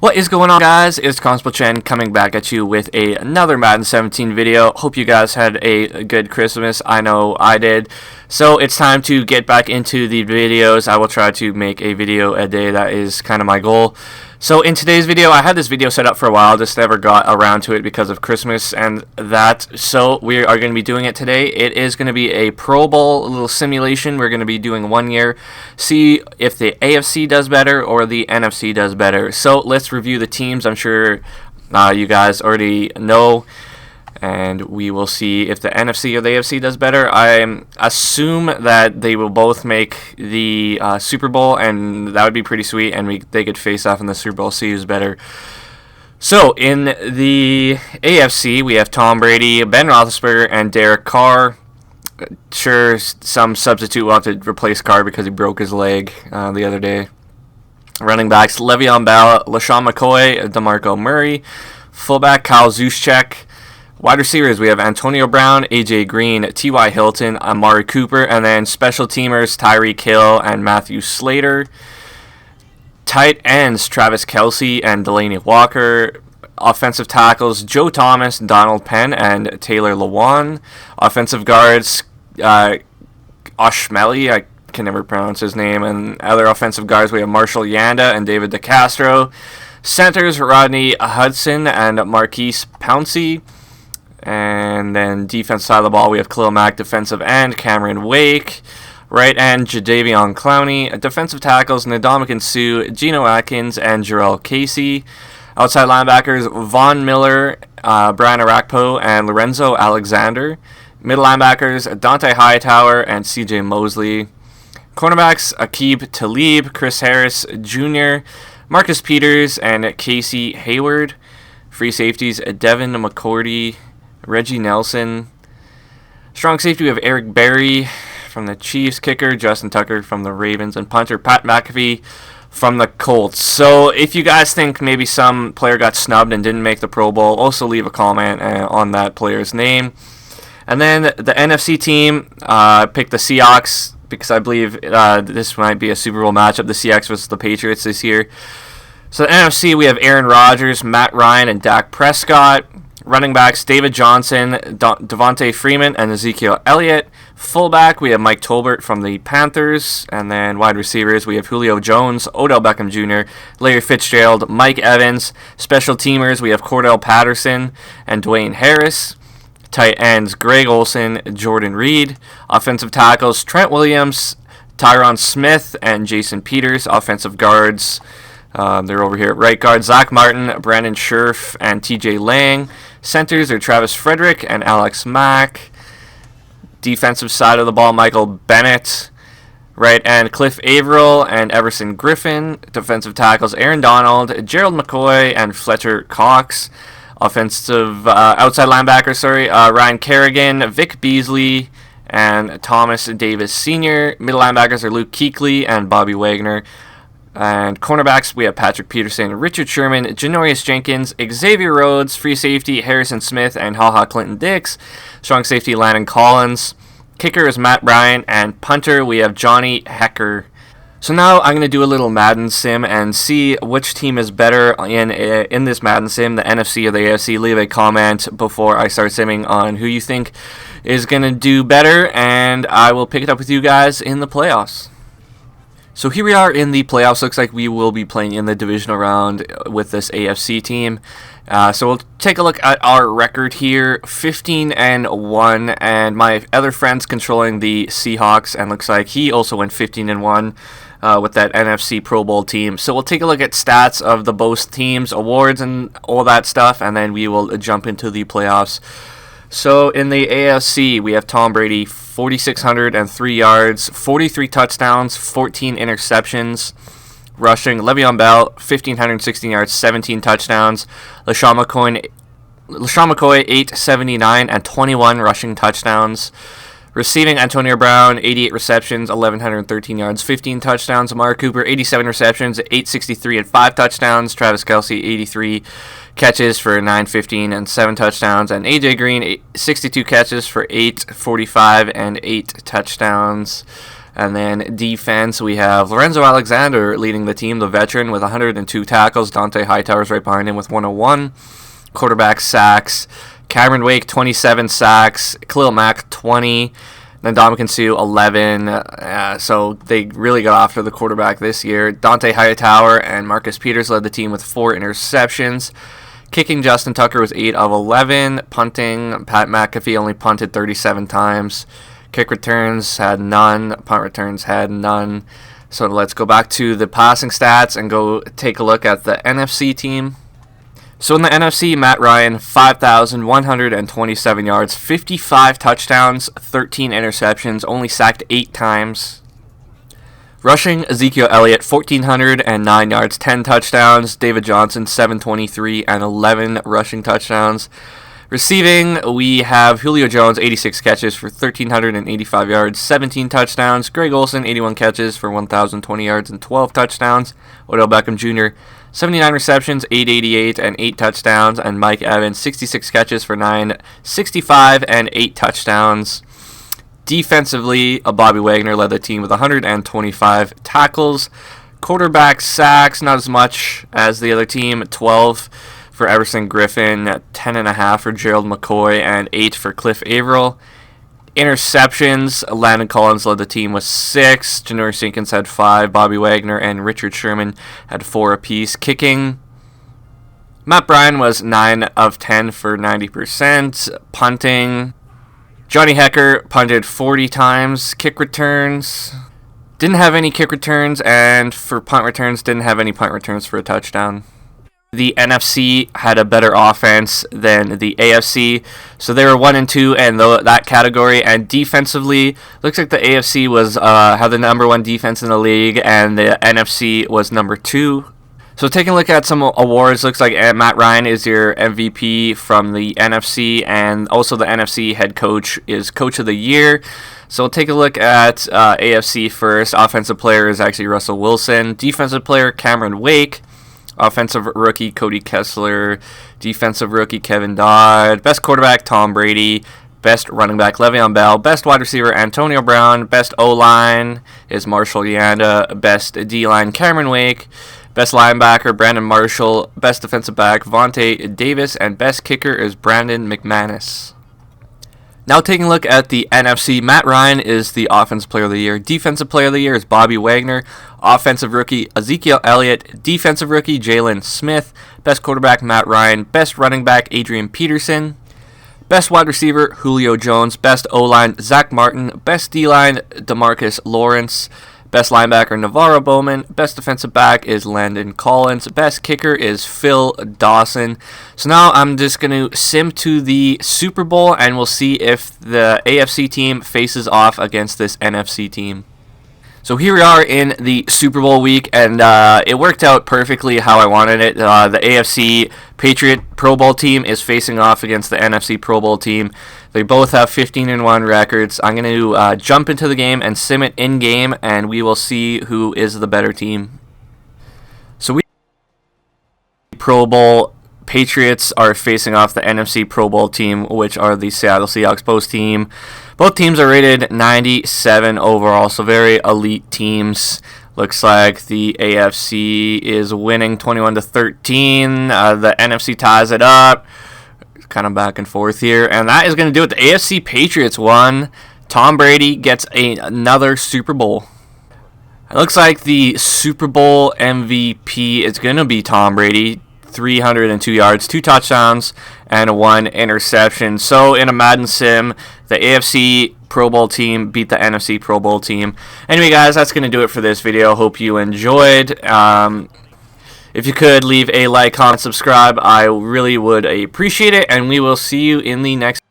What is going on, guys? It's Constable Chen coming back at you with another Madden 17 video. Hope you guys had a good Christmas. I know I did. So it's time to get back into the videos. I will try to make a video a day. That is kind of my goal. So in today's video, I had this video set up for a while, just never got around to it because of Christmas and that. So we are going to be doing it today. It is going to be a Pro Bowl, a little simulation. We're going to be doing 1 year, see if the AFC does better or the NFC does better. So let's review the teams. I'm sure you guys already know, and we will see if the NFC or the AFC does better. I assume that they will both make the Super Bowl, and that would be pretty sweet, and they could face off in the Super Bowl, see who's better. So in the AFC, we have Tom Brady, Ben Roethlisberger, and Derek Carr. Sure, some substitute will have to replace Carr because he broke his leg the other day. Running backs, Le'Veon Bell, LaShawn McCoy, DeMarco Murray. Fullback, Kyle Juszczyk. Wide receivers, we have Antonio Brown, A.J. Green, T.Y. Hilton, Amari Cooper, and then special teamers, Tyreek Hill and Matthew Slater. Tight ends, Travis Kelce and Delaney Walker. Offensive tackles, Joe Thomas, Donald Penn, and Taylor Lewan. Offensive guards, Oshmelly, I can never pronounce his name. And other offensive guards, we have Marshall Yanda and David DeCastro. Centers, Rodney Hudson and Marquise Pouncey. And then defense side of the ball, we have Khalil Mack, defensive end, Cameron Wake. Right end, Jadeveon Clowney. Defensive tackles, Ndamukong Suh, Geno Atkins, and Jarrell Casey. Outside linebackers, Von Miller, Brian Arakpo, and Lorenzo Alexander. Middle linebackers, Dante Hightower and C.J. Mosley. Cornerbacks, Aqib Talib, Chris Harris Jr., Marcus Peters, and Casey Hayward. Free safeties, Devin McCourty, Reggie Nelson. Strong safety, we have Eric Berry from the Chiefs. Kicker, Justin Tucker from the Ravens. And punter, Pat McAfee from the Colts. So if you guys think maybe some player got snubbed and didn't make the Pro Bowl, also leave a comment on that player's name. And then the NFC team picked the Seahawks because I believe this might be a Super Bowl matchup, the Seahawks versus the Patriots this year. So the NFC, we have Aaron Rodgers, Matt Ryan, and Dak Prescott. Running backs, David Johnson, Devontae Freeman, and Ezekiel Elliott. Fullback, we have Mike Tolbert from the Panthers. And then wide receivers, we have Julio Jones, Odell Beckham Jr., Larry Fitzgerald, Mike Evans. Special teamers, we have Cordell Patterson and Dwayne Harris. Tight ends, Greg Olsen, Jordan Reed. Offensive tackles, Trent Williams, Tyron Smith, and Jason Peters. Offensive guards, they're over here at right guard, Zach Martin, Brandon Scherf, and TJ Lang. Centers are Travis Frederick and Alex Mack. Defensive side of the ball, Michael Bennett. Right end, Cliff Averill and Everson Griffin. Defensive tackles, Aaron Donald, Gerald McCoy, and Fletcher Cox. Offensive outside linebackers, Ryan Kerrigan, Vic Beasley, and Thomas Davis Sr. Middle linebackers are Luke Kuechly and Bobby Wagner. And cornerbacks, we have Patrick Peterson, Richard Sherman, Janoris Jenkins, Xavier Rhodes. Free safety, Harrison Smith and HaHa Clinton Dix. Strong safety, Landon Collins. Kicker is Matt Bryant, and punter, we have Johnny Hecker. So now I'm going to do a little Madden sim and see which team is better in this Madden sim, the NFC or the AFC. Leave a comment before I start simming on who you think is going to do better, and I will pick it up with you guys in the playoffs. So here we are in the playoffs. Looks like we will be playing in the divisional round with this AFC team. So we'll take a look at our record here, 15-1, and my other friend's controlling the Seahawks, and looks like he also went 15-1 with that NFC Pro Bowl team. So we'll take a look at stats of the both teams, awards, and all that stuff, and then we will jump into the playoffs. So in the AFC, we have Tom Brady, 4,603 yards, 43 touchdowns, 14 interceptions. Rushing, Le'Veon Bell, 1,516 yards, 17 touchdowns. LaShawn McCoy, 879 and 21 rushing touchdowns. Receiving, Antonio Brown, 88 receptions, 1,113 yards, 15 touchdowns. Amari Cooper, 87 receptions, 863 and 5 touchdowns. Travis Kelce, 83 catches for 915 and 7 touchdowns. And A.J. Green, 62 catches for 845 and 8 touchdowns. And then defense, we have Lorenzo Alexander leading the team, the veteran, with 102 tackles. Dante Hightower's right behind him with 101. Quarterback sacks, Cameron Wake, 27 sacks. Khalil Mack, 20. Then Ndamukong Suh, 11. So they really got after the quarterback this year. Dante Hightower and Marcus Peters led the team with 4 interceptions. Kicking, Justin Tucker was 8 of 11. Punting, Pat McAfee only punted 37 times. Kick returns had none. Punt returns had none. So let's go back to the passing stats and go take a look at the NFC team. So in the NFC, Matt Ryan, 5,127 yards, 55 touchdowns, 13 interceptions, only sacked 8 times. Rushing, Ezekiel Elliott, 1,409 yards, 10 touchdowns. David Johnson, 723 and 11 rushing touchdowns. Receiving, we have Julio Jones, 86 catches for 1,385 yards, 17 touchdowns. Greg Olsen, 81 catches for 1,020 yards and 12 touchdowns. Odell Beckham Jr., 79 receptions, 888 and 8 touchdowns. And Mike Evans, 66 catches for 965 and 8 touchdowns. Defensively, Bobby Wagner led the team with 125 tackles. Quarterback sacks, not as much as the other team, 12 for Everson Griffin, 10.5 for Gerald McCoy, and 8 for Cliff Averill. Interceptions, Landon Collins led the team with 6. Janoris Jenkins had 5. Bobby Wagner and Richard Sherman had 4 apiece. Kicking, Matt Bryan was 9 of 10 for 90%. Punting, Johnny Hecker punted 40 times. Kick returns, didn't have any kick returns, and for punt returns, didn't have any punt returns for a touchdown. The NFC had a better offense than the AFC, so they were 1 and 2 in that category. And defensively, looks like the AFC was had the number 1 defense in the league, and the NFC was number 2. So taking a look at some awards, looks like Matt Ryan is your MVP from the NFC, and also the NFC head coach is Coach of the Year. So we'll take a look at AFC first. Offensive player is actually Russell Wilson. Defensive player, Cameron Wake. Offensive rookie, Cody Kessler. Defensive rookie, Kevin Dodd. Best quarterback, Tom Brady. Best running back, Le'Veon Bell. Best wide receiver, Antonio Brown. Best O-line is Marshall Yanda. Best D-line, Cameron Wake. Best linebacker, Brandon Marshall. Best defensive back, Vontae Davis. And best kicker is Brandon McManus. Now taking a look at the NFC, Matt Ryan is the Offensive Player of the Year. Defensive Player of the Year is Bobby Wagner. Offensive Rookie, Ezekiel Elliott. Defensive Rookie, Jalen Smith. Best Quarterback, Matt Ryan. Best Running Back, Adrian Peterson. Best Wide Receiver, Julio Jones. Best O-Line, Zach Martin. Best D-Line, DeMarcus Lawrence. Best linebacker, Navarro Bowman. Best defensive back is Landon Collins. Best kicker is Phil Dawson. So now I'm just going to sim to the Super Bowl, and we'll see if the AFC team faces off against this NFC team. So here we are in the Super Bowl week, and it worked out perfectly how I wanted it. The AFC Patriot Pro Bowl team is facing off against the NFC Pro Bowl team. They both have 15-1 records. I'm going to jump into the game and sim it in-game, and we will see who is the better team. So we Pro Bowl Patriots are facing off the NFC Pro Bowl team, which are the Seattle Seahawks post team. Both teams are rated 97 overall, so very elite teams. Looks like the AFC is winning 21-13. The NFC ties it up. Kind of back and forth here, and that is going to do it. The AFC Patriots won. Tom Brady gets another Super Bowl. It looks like the Super Bowl MVP is going to be Tom Brady. 302 yards, 2 touchdowns, and 1 interception. So in a Madden sim, the AFC Pro Bowl team beat the NFC Pro Bowl team. Anyway, guys, that's going to do it for this video. Hope you enjoyed. If you could leave a like, comment, subscribe, I really would appreciate it, and we will see you in the next